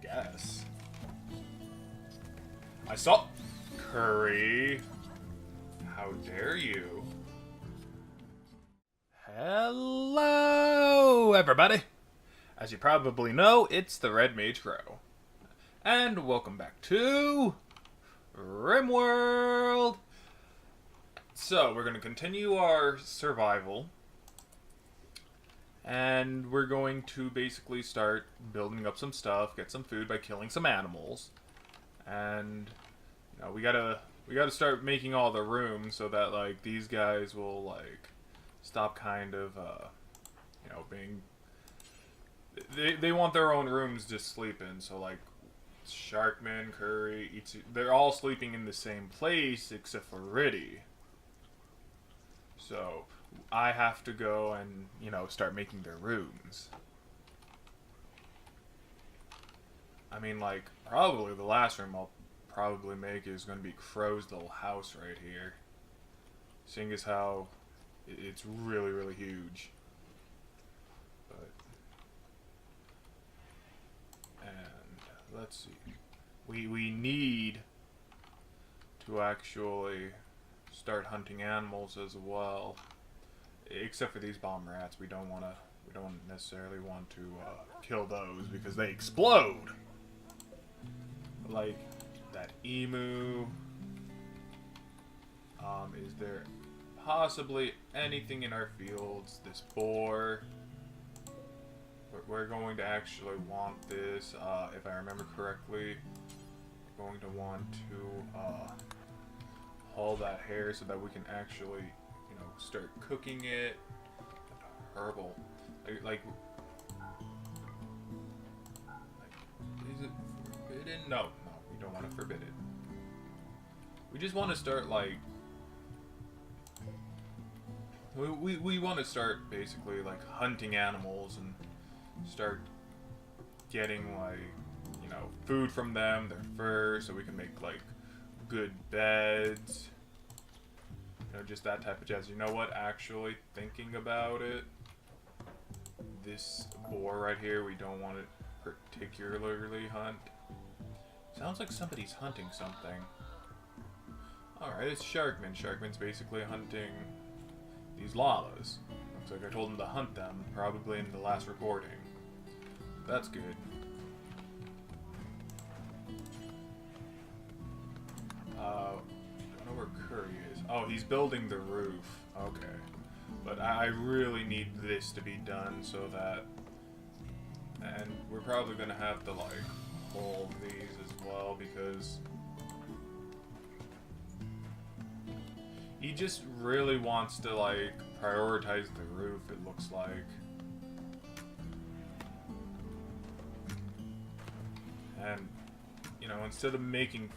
guess. I saw... Curry. How dare you? Hello, everybody. As you probably know, it's TheredmageKro. And welcome back to... RimWorld. So, we're going to continue our survival. And we're going to basically start building up some stuff, get some food by killing some animals. And you know, we gotta start making all the room so that like these guys will like stop kind of you know, being they want their own rooms to sleep in. So like Sharkman, Curry, Itjfru, they're all sleeping in the same place except for Riddy. So I have to go and, you know, start making their rooms. I mean, like, probably the last room I'll probably make is going to be Crow's little house right here. Seeing as how it's really, really huge. But, and let's see. We need to actually start hunting animals as well. Except for these bomb rats, we don't necessarily want to kill those because they explode. Like that emu. Is there possibly anything in our fields? This boar. We're going to actually want this. If I remember correctly, we're going to want to haul that hair so that we can actually, you know, start cooking it. Herbal, like, is it forbidden? No, we don't want to forbid it. We just want to start like, we want to start basically like hunting animals and start getting like, you know, food from them, their fur, so we can make like good beds. You know, just that type of jazz. You know what? Actually, thinking about it, this boar right here, we don't want it particularly hunt. Sounds like somebody's hunting something. Alright, it's Sharkman. Sharkman's basically hunting these llamas. Looks like I told him to hunt them, probably in the last recording. That's good. Don't know where Curry is. Oh, he's building the roof. Okay. But I really need this to be done so that... And we're probably going to have to, like, hold these as well because... He just really wants to, like, prioritize the roof, it looks like. And, you know, instead of making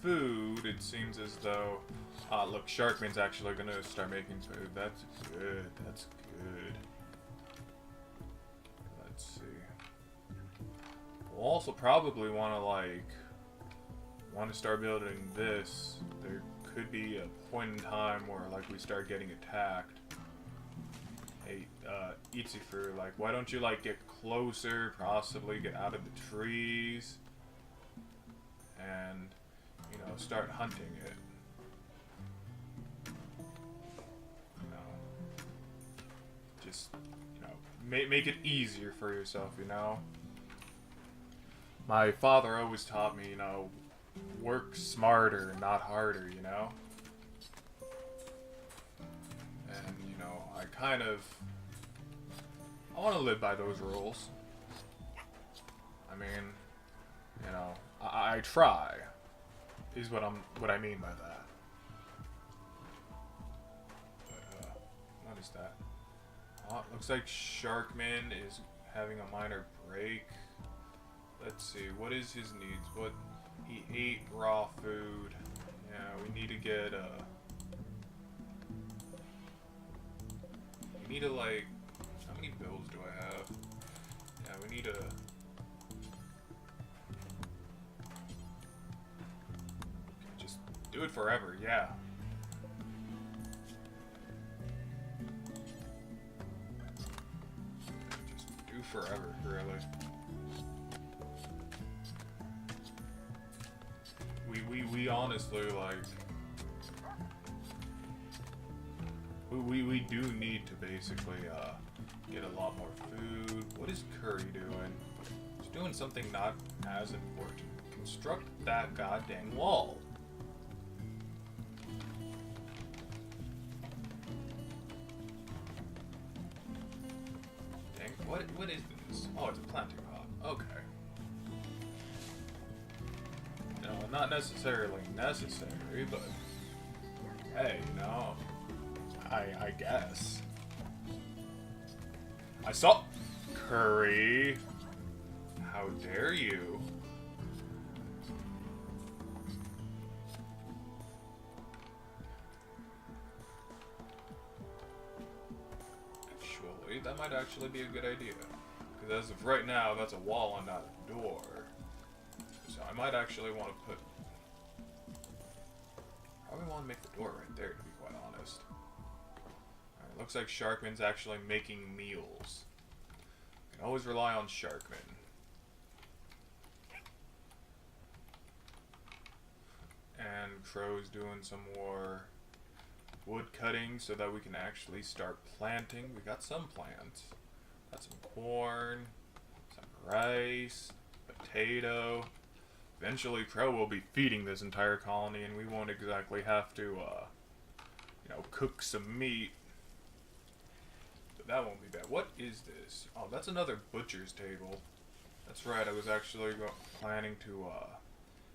food, it seems as though... look, Sharkman's actually gonna start making food. That's good. That's good. Let's see. We'll also probably want to start building this. There could be a point in time where, like, we start getting attacked. Hey, Itjfru, like, why don't you, like, get closer, possibly get out of the trees, and, you know, start hunting it. Just, you know, make it easier for yourself, you know? My father always taught me, you know, work smarter, not harder, you know? And, you know, I want to live by those rules. I mean, you know, I try, is what I mean by that. But, what is that? Oh, it looks like Sharkman is having a minor break. Let's see, what is his needs? What he ate raw food. Yeah, we need to get we need to like, how many bills do I have? Yeah, we need to just do it forever, yeah. Forever, really. honestly, like, we do need to basically, get a lot more food. What is Curry doing? He's doing something not as important. Construct that goddamn wall. Dang, what is this? Oh, it's a planting pot. Okay. No, not necessarily necessary, but hey, no. I guess. I saw Curry. How dare you? Actually, that might actually be a good idea. Because as of right now, that's a wall and not a door. So I might actually want to put... Probably want to make the door right there, to be quite honest. Alright, looks like Sharkman's actually making meals. Can always rely on Sharkman. And Crow's doing some more wood cutting so that we can actually start planting. We got some plants. Got some corn, some rice, potato. Eventually Crow will be feeding this entire colony and we won't exactly have to, you know, cook some meat. But that won't be bad. What is this? Oh, that's another butcher's table. That's right, I was actually planning to,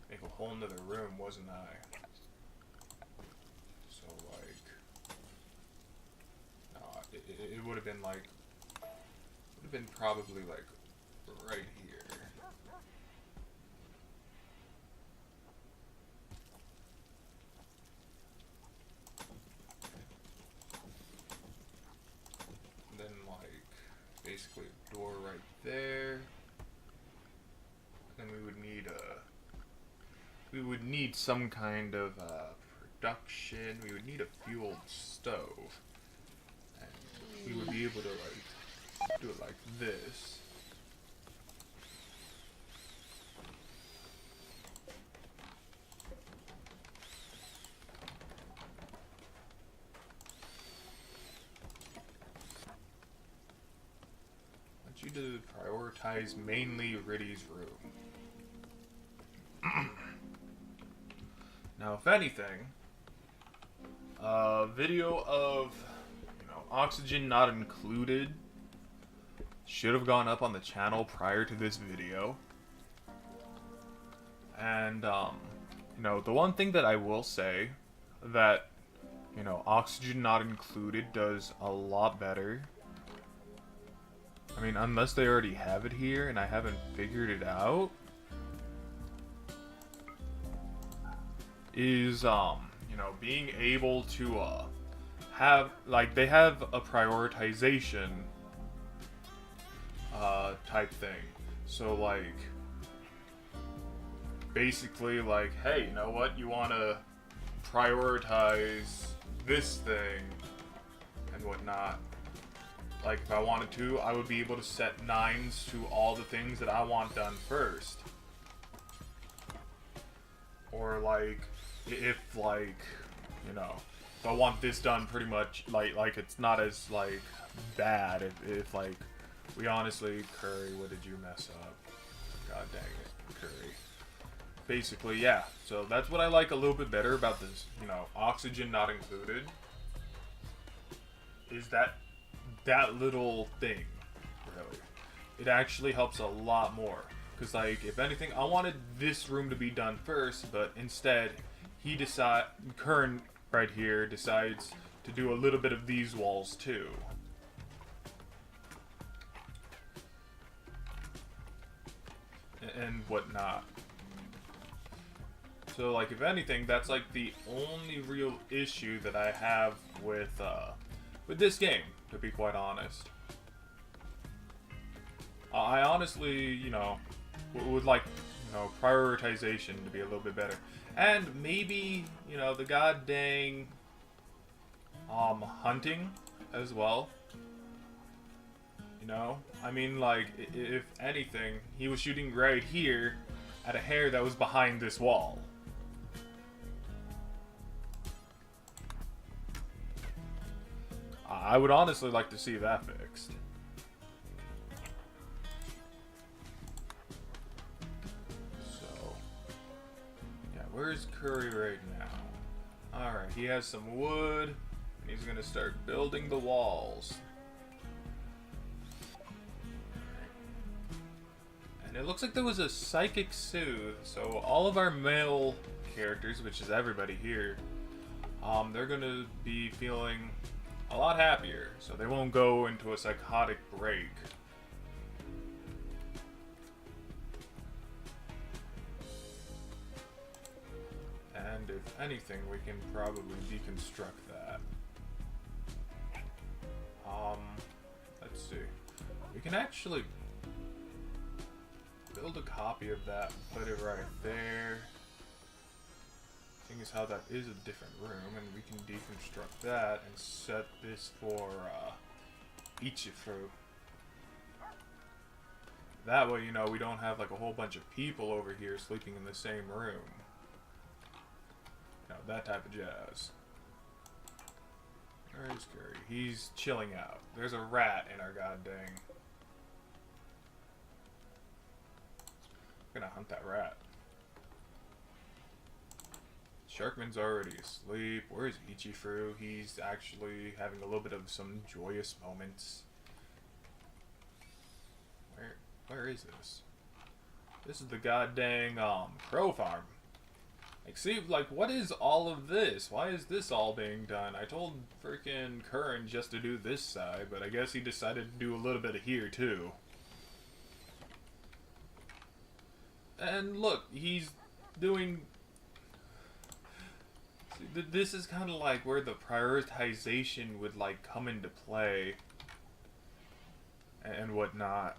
make a whole nother room, wasn't I? So, like... No, it would have been, like... Would have been probably, like, right here. And then, like, basically a door right there. And we would need a... We would need some kind of production. We would need a fueled stove. And we would be able to, like, do it like this. I want you to prioritize mainly Riddy's room. Now, if anything, a video of, you know, oxygen not included should have gone up on the channel prior to this video. And, you know, the one thing that I will say that, you know, oxygen not included does a lot better. I mean, unless they already have it here and I haven't figured it out. Is, you know, being able to, have, like, they have a prioritization, type thing. So, like, basically, like, hey, you know what, you want to prioritize this thing and whatnot. Like, if I wanted to, I would be able to set 9s to all the things that I want done first. Or, like, if, like, you know, if I want this done pretty much, like it's not as, like, bad if like, we honestly, Curry, what did you mess up? God dang it, Curry. Basically, yeah, so that's what I like a little bit better about this, you know, oxygen not included, is that little thing, really. It actually helps a lot more. Because, like, if anything, I wanted this room to be done first, but instead, Kern right here decides to do a little bit of these walls too. And whatnot. So, like, if anything, that's, like, the only real issue that I have with this game, to be quite honest. I honestly, you know, would like, you know, prioritization to be a little bit better. And maybe, you know, the god dang hunting as well. You know? I mean, like, if anything, he was shooting right here at a hare that was behind this wall. I would honestly like to see that fixed. So, yeah, where's Curry right now? Alright, he has some wood, and he's gonna start building the walls. And it looks like there was a psychic soothe, so all of our male characters, which is everybody here, they're gonna be feeling a lot happier, so they won't go into a psychotic break. And if anything, we can probably deconstruct that. Let's see. We can actually build a copy of that and put it right there. Thing is how that is a different room, and we can deconstruct that and set this for Itjfru. That way, you know, we don't have like a whole bunch of people over here sleeping in the same room. You know, that type of jazz. Where's Curry? He's chilling out. There's a rat in our goddamn. I'm gonna hunt that rat. Sharkman's already asleep. Where's Itjfru? He's actually having a little bit of some joyous moments. Where is this? This is the goddamn crow farm. Like, see, like, what is all of this? Why is this all being done? I told freaking Curran just to do this side, but I guess he decided to do a little bit of here too. And look, he's doing. This is kind of like where the prioritization would like come into play and whatnot.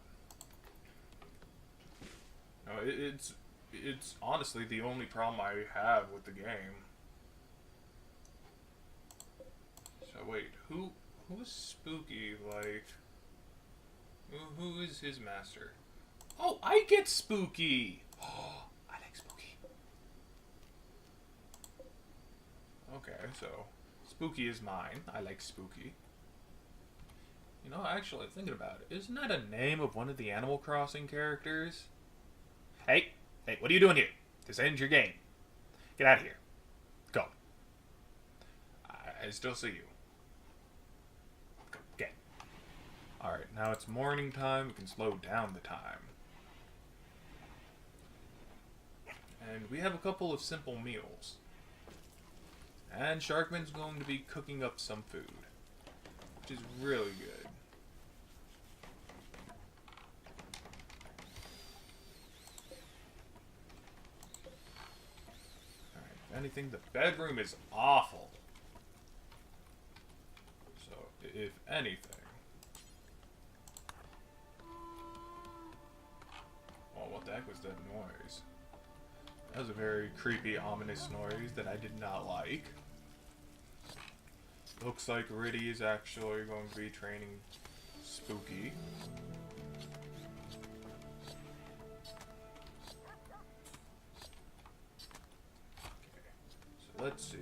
No, it's honestly the only problem I have with the game. So wait, who's Spooky? Like, who is his master? Oh, I get Spooky. Oh, I like Spooky. Okay, so Spooky is mine. I like Spooky. You know, actually, thinking about it, isn't that a name of one of the Animal Crossing characters? Hey, what are you doing here? This ends your game. Get out of here. Go. I still see you. Go, get. Alright, now it's morning time. We can slow down the time. And we have a couple of simple meals. And Sharkman's going to be cooking up some food, which is really good. Alright, if anything, the bedroom is awful. So, if anything... Well, what the heck was that noise? That was a very creepy, ominous noise that I did not like. Looks like Riddy is actually going to be training Spooky. Okay, so let's see.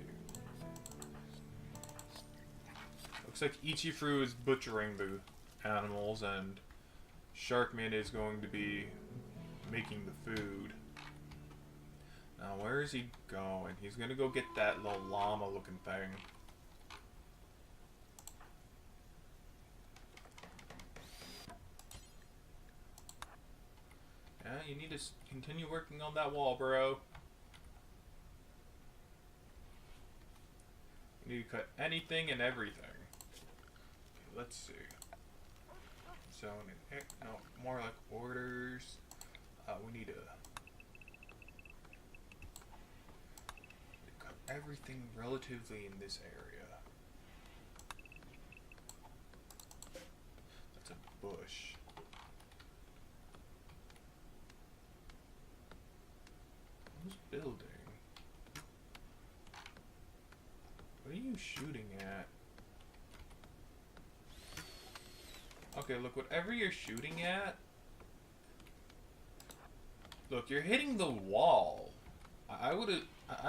Looks like Itjfru is butchering the animals, and Sharkman is going to be making the food. Now, where is he going? He's gonna go get that little llama-looking thing. Yeah, you need to continue working on that wall, bro. You need to cut anything and everything. Okay, let's see. Zone and no, more like orders. We need to cut everything relatively in this area. That's a bush. Who's building? What are you shooting at? Okay, look, whatever you're shooting at, look, you're hitting the wall. I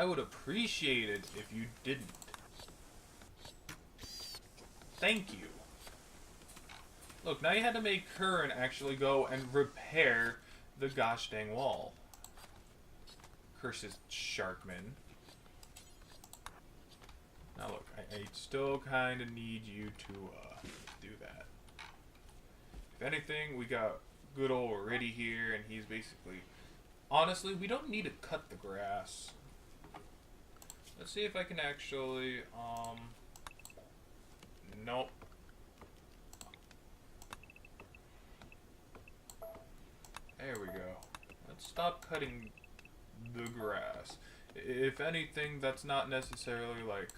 would appreciate it if you didn't. Thank you. Look, now you had to make Curran actually go and repair the gosh dang wall. Curses Sharkman. Now look, I still kind of need you to do that. If anything, we got good old Riddy here, and he's basically... Honestly, we don't need to cut the grass. Let's see if I can actually, nope. There we go. Let's stop cutting the grass. If anything, that's not necessarily, like,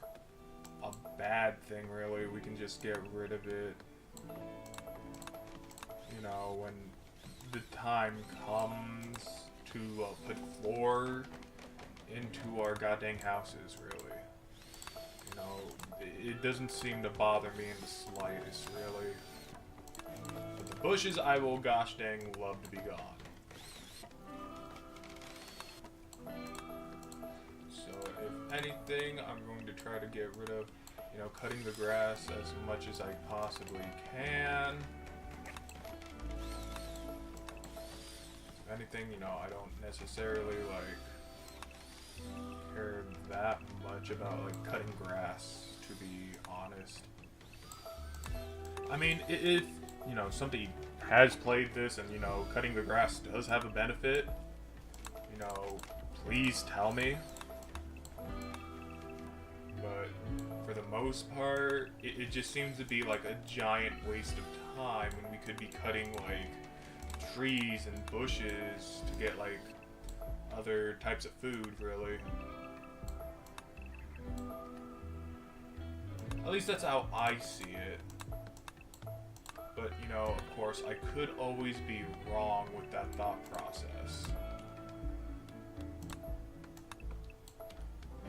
a bad thing, really. We can just get rid of it, you know, when the time comes to put floor into our goddamn houses, really. You know, it doesn't seem to bother me in the slightest, really. But the bushes, I will gosh dang love to be gone. So, if anything, I'm going to try to get rid of, you know, cutting the grass as much as I possibly can. If anything, you know, I don't necessarily, like, care that much about, like, cutting grass, to be honest. I mean, if, you know, somebody has played this and, you know, cutting the grass does have a benefit, you know, please tell me. But for the most part, it just seems to be like a giant waste of time when we could be cutting, like, trees and bushes to get, like, other types of food, really. At least that's how I see it. But, you know, of course, I could always be wrong with that thought process.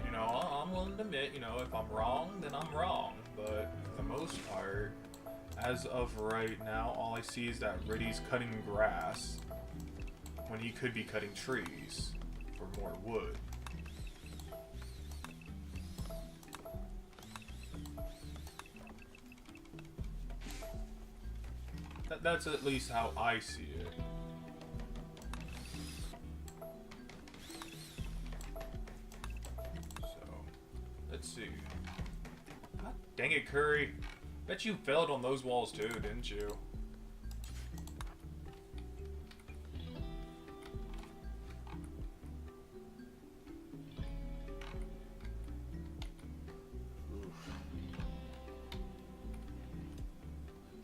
You know, I'm willing to admit, you know, if I'm wrong, then I'm wrong. But for the most part, as of right now, all I see is that Riddy's cutting grass when he could be cutting trees for more wood. That's at least how I see it. So, let's see. God dang it, Curry. Bet you failed on those walls too, didn't you?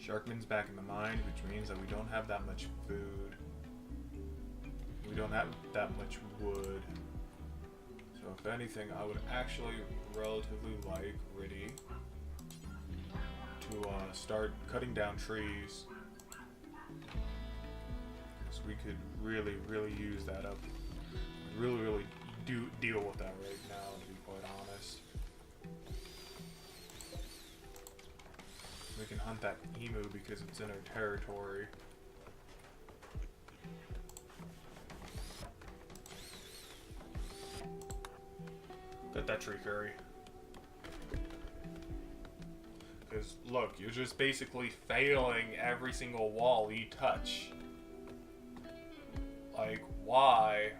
Sharkman's back in the mine, which means that we don't have that much food. We don't have that much wood. So if anything, I would actually relatively like Riddy to start cutting down trees. Because we could really, really use that up. Really deal with that right now, to be quite honest. We can hunt that emu because it's in our territory. Cut that tree, Curry. Because, look, you're just basically failing every single wall you touch. Like, why?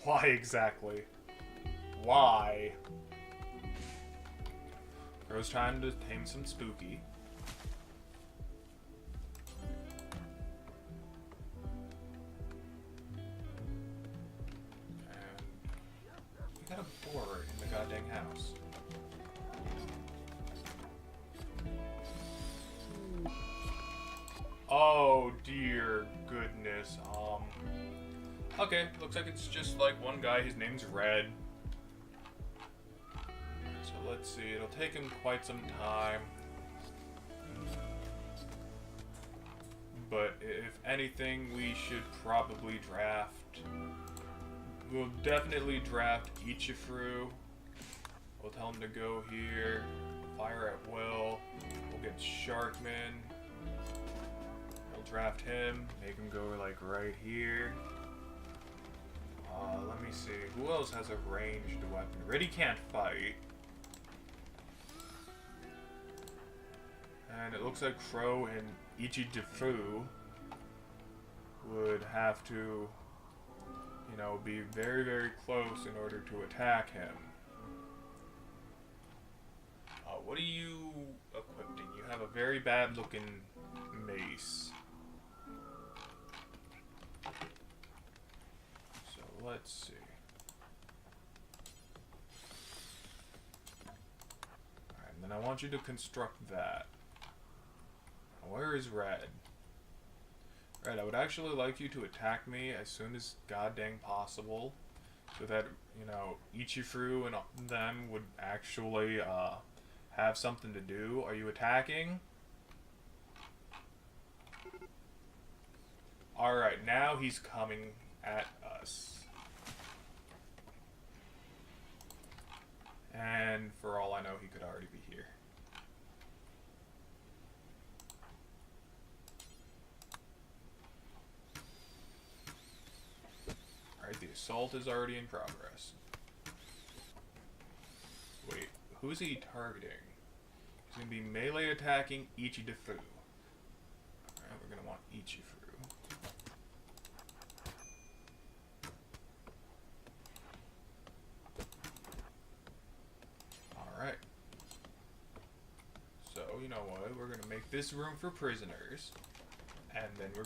Why exactly? Why? Crow's trying to tame some spooky. In the goddamn house. Oh dear goodness. Okay, looks like it's just like one guy, his name's Red. So let's see, it'll take him quite some time. But if anything, we should probably draft. We'll definitely draft Itjfru. We'll tell him to go here. Fire at will. We'll get Sharkman. We'll draft him. Make him go like right here. Let me see. Who else has a ranged weapon? Riddy can't fight. And it looks like Kro and Itjfru would have to, you know, be very, very close in order to attack him. What are you equipped in? You have a very bad looking mace. So let's see. Alright, and then I want you to construct that. Where is Red? Red, I would actually like you to attack me as soon as goddamn possible, so that, you know, Itjfru and them would actually have something to do. Are you attacking? Alright, now he's coming at us. And for all I know, he could already be here. Alright, the assault is already in progress. Wait, who's he targeting? He's going to be melee attacking Itjfru. Alright, we're going to want Itjfru. Alright. So, you know what? We're going to make this room for prisoners. And then we're